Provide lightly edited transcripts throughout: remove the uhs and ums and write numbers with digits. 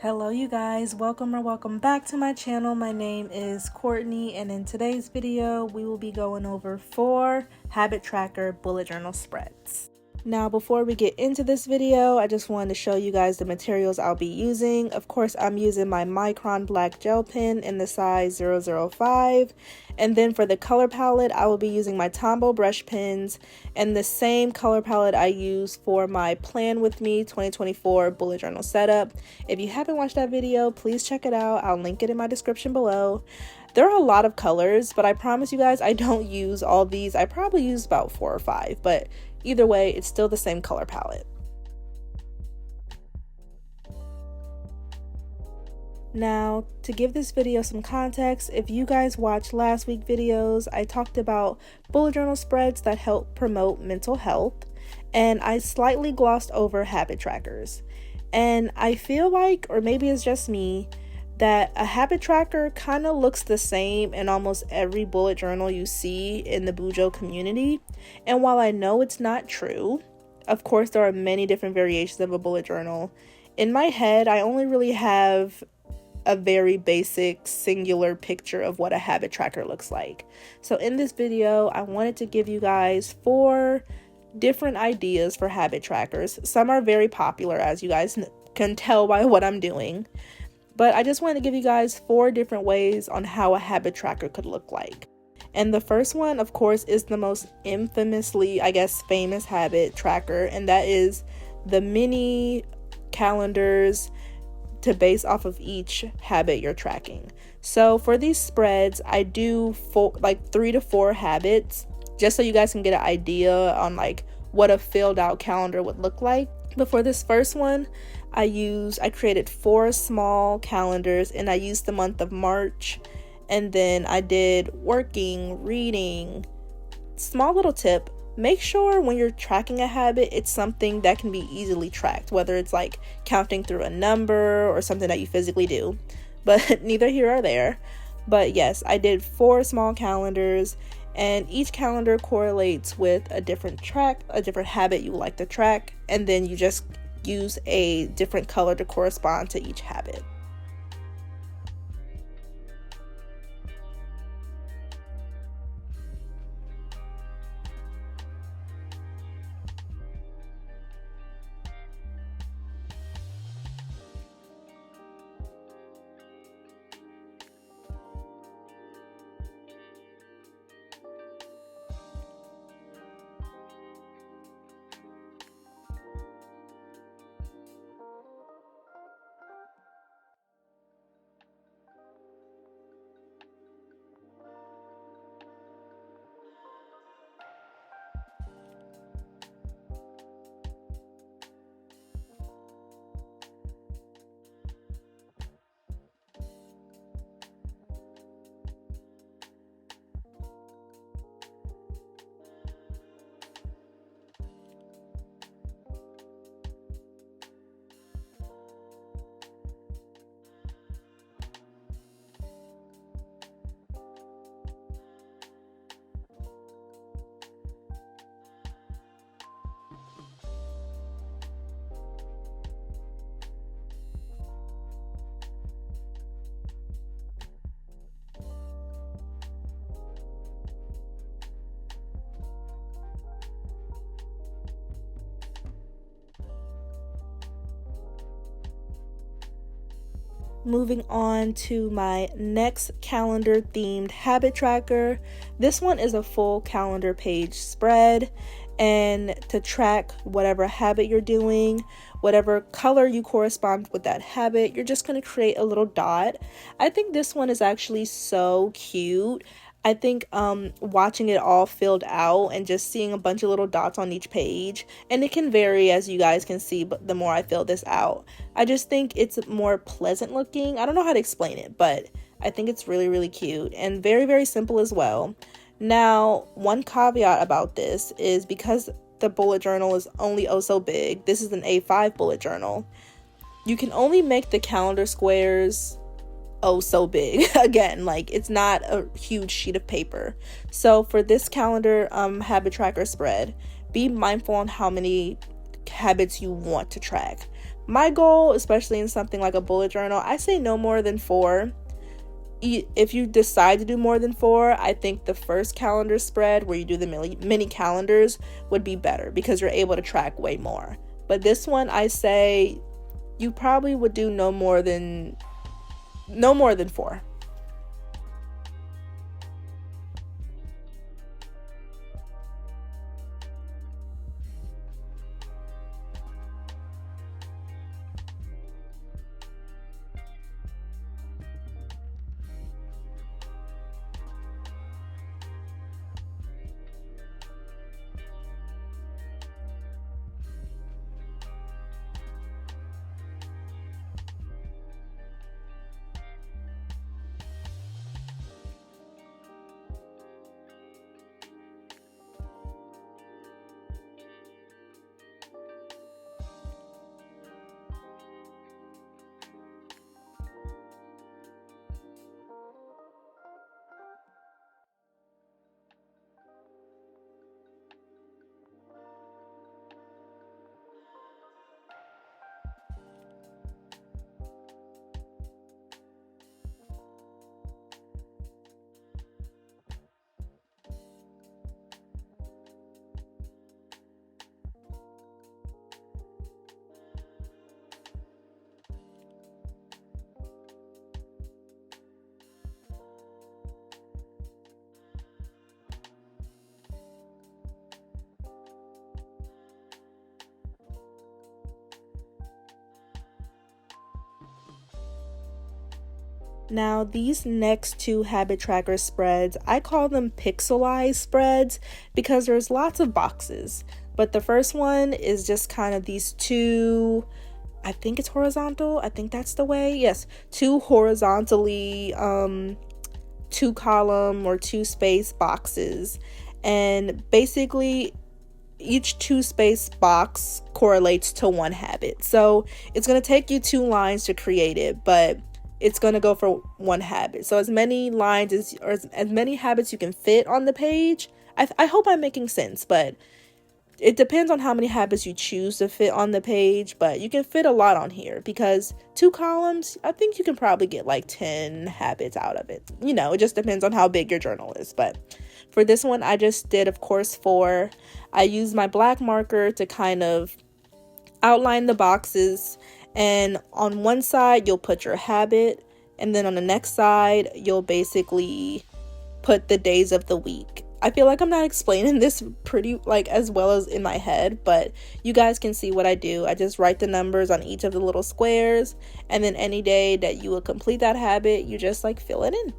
Hello you guys, welcome back to my channel. My name is Courtney, and in today's video we will be going over 4 habit tracker bullet journal spreads. Now before we get into this video, I just wanted to show you guys the materials I'll be using. Of course, I'm using my Micron black gel pen in the size 005, and then for the color palette I will be using my Tombow brush pens and the same color palette I use for my Plan With Me 2024 bullet journal setup. If you haven't watched that video, please check it out. I'll link it in my description below. There are a lot of colors, but I promise you guys I don't use all these. I probably use about 4 or 5, but either way, it's still the same color palette. Now, to give this video some context, if you guys watched last week's videos, I talked about bullet journal spreads that help promote mental health, and I slightly glossed over habit trackers. And I feel like, or maybe it's just me, that a habit tracker kind of looks the same in almost every bullet journal you see in the Bujo community. And while I know it's not true, of course there are many different variations of a bullet journal. In my head, I only really have a very basic singular picture of what a habit tracker looks like. So in this video, I wanted to give you guys 4 different ideas for habit trackers. Some are very popular, as you guys can tell by what I'm doing. But I just wanted to give you guys 4 different ways on how a habit tracker could look like. And the first one, of course, is the most infamously, I guess, famous habit tracker, and that is the mini calendars to base off of each habit you're tracking. So for these spreads, I do 3 to 4 habits, just so you guys can get an idea on like what a filled out calendar would look like. But for this first one, I created 4 small calendars, and I used the month of March, and then I did working, reading. Small little tip, make sure when you're tracking a habit, it's something that can be easily tracked, whether it's like counting through a number or something that you physically do, but neither here or there. But yes, I did 4 small calendars, and each calendar correlates with a different habit you would like to track, and then you just use a different color to correspond to each habit. Moving on to my next calendar themed habit tracker. This one is a full calendar page spread, and to track whatever habit you're doing, whatever color you correspond with that habit, you're just going to create a little dot. I think this one is actually so cute. I think watching it all filled out and just seeing a bunch of little dots on each page, and it can vary as you guys can see, but the more I fill this out, I just think it's more pleasant looking. I don't know how to explain it, but I think it's really, really cute and very, very simple as well. Now, one caveat about this is because the bullet journal is only so big, this is an A5 bullet journal, you can only make the calendar squares so big. Again, like, it's not a huge sheet of paper. So for this calendar habit tracker spread, be mindful on how many habits you want to track. my goal, especially in something like a bullet journal, I say no more than 4. If you decide to do more than 4, I think the first calendar spread where you do the mini calendars would be better because you're able to track way more. But this one, I say you probably would do no more than 4. Now, these next 2 habit tracker spreads, I call them pixelized spreads because there's lots of boxes. But the first one is just kind of these 2, I think it's horizontal. I think that's the way. Yes, 2 horizontally 2 column or 2 space boxes. And basically each 2 space box correlates to 1 habit. So it's going to take you 2 lines to create it, but it's going to go for 1 habit. So as many lines or as many habits you can fit on the page. I hope I'm making sense, but it depends on how many habits you choose to fit on the page, but you can fit a lot on here because 2 columns, I think you can probably get like 10 habits out of it. It just depends on how big your journal is. But for this one, I just did, of course, 4. I used my black marker to kind of outline the boxes. And on one side, you'll put your habit. And then on the next side, you'll basically put the days of the week. I feel like I'm not explaining this pretty as well as in my head, but you guys can see what I do. I just write the numbers on each of the little squares, and then any day that you will complete that habit, you just fill it in.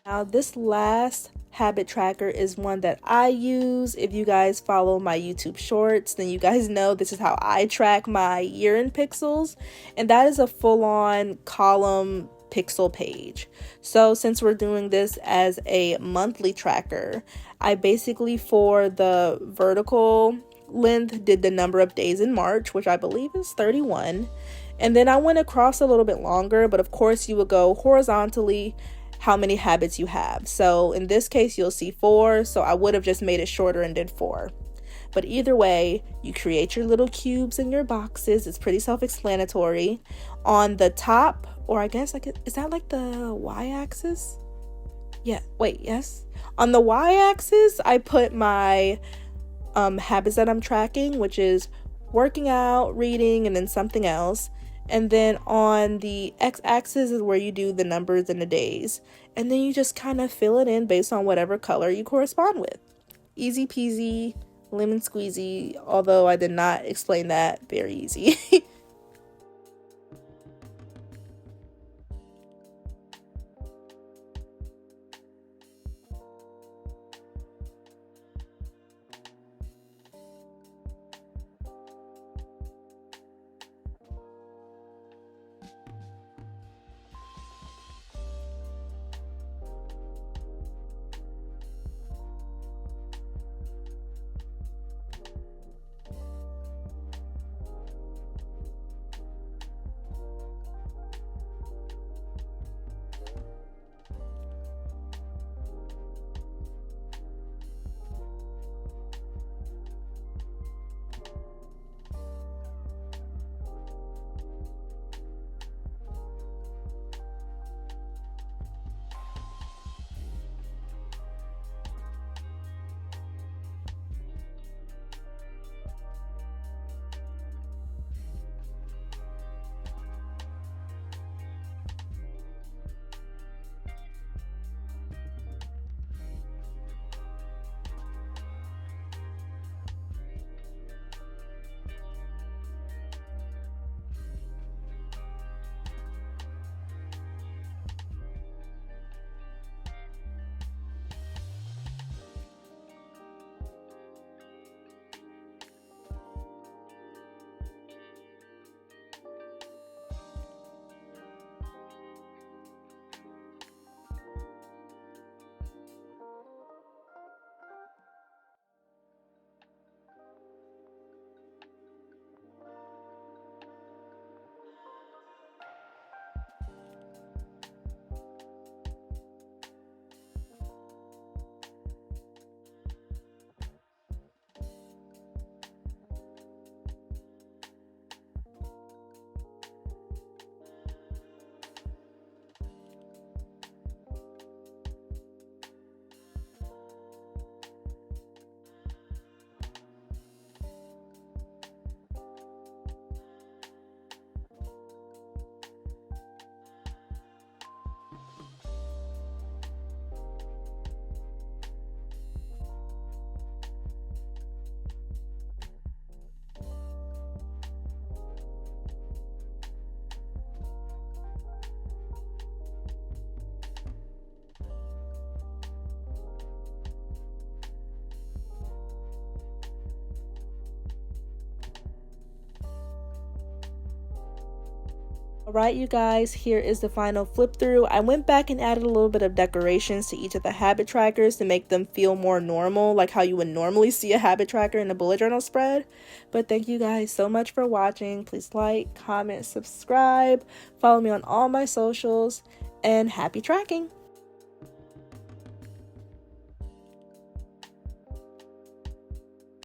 Now, this last habit tracker is one that I use. If you guys follow my YouTube shorts, then you guys know this is how I track my year in pixels, and that is a full-on column pixel page. So since we're doing this as a monthly tracker, I basically, for the vertical length, did the number of days in March, which I believe is 31. And then I went across a little bit longer, but of course you would go horizontally how many habits you have. So in this case, you'll see 4, so I would have just made it shorter and did 4. But either way, you create your little cubes in your boxes. It's pretty self-explanatory. On the top, or I guess like, is that like the y-axis? Yeah, wait, yes. On the y-axis, I put my habits that I'm tracking, which is working out, reading, and then something else. And then on the x-axis is where you do the numbers and the days. And then you just kind of fill it in based on whatever color you correspond with. Easy peasy, lemon squeezy, although I did not explain that very easy. Alright, you guys, here is the final flip through. I went back and added a little bit of decorations to each of the habit trackers to make them feel more normal, like how you would normally see a habit tracker in a bullet journal spread. But thank you guys so much for watching. Please like, comment, subscribe, follow me on all my socials, and happy tracking!